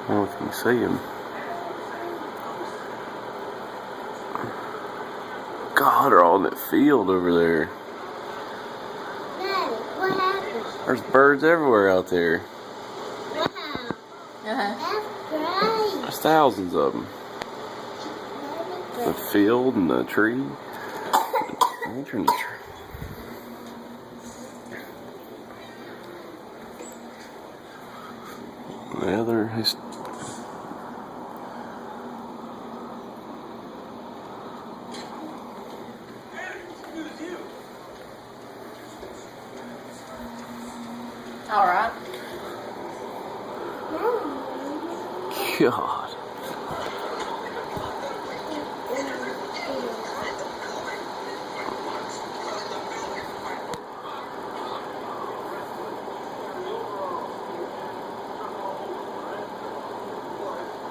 I don't know if you can see him. God, they're all in that field over there. Daddy, what happened? There's birds everywhere out there. Wow. That's great. There's thousands of them. The field and the tree. The tree. The other is. All right. God.